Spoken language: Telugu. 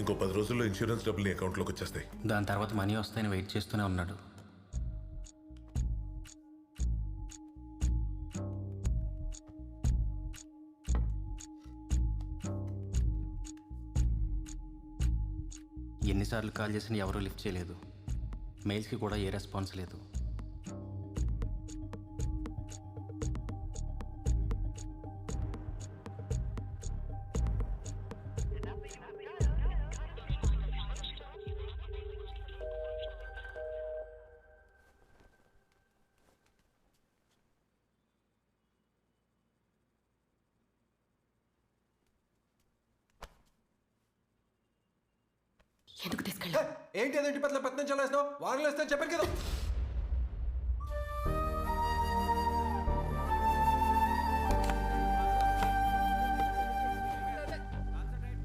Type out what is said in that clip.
ఇంకో 10 రోజుల్లో ఇన్సూరెన్స్ డబ్బులు నీ అకౌంట్లోకి వచ్చేస్తాయి. దాని తర్వాత మనీ వస్తాయని వెయిట్ చేస్తూనే ఉన్నాడు. ఎన్నిసార్లు కాల్ చేసినా ఎవరూ లిఫ్ట్ చేయలేదు. మెయిల్స్కి కూడా ఏ రెస్పాన్స్ లేదు. ఎందుకు తీసుకెళ్ళా? ఏంటి అదేంటి పెద్ద పెత్తనం చల్లేస్తున్నావు? వానలు వేస్తే చెప్పాను కదా.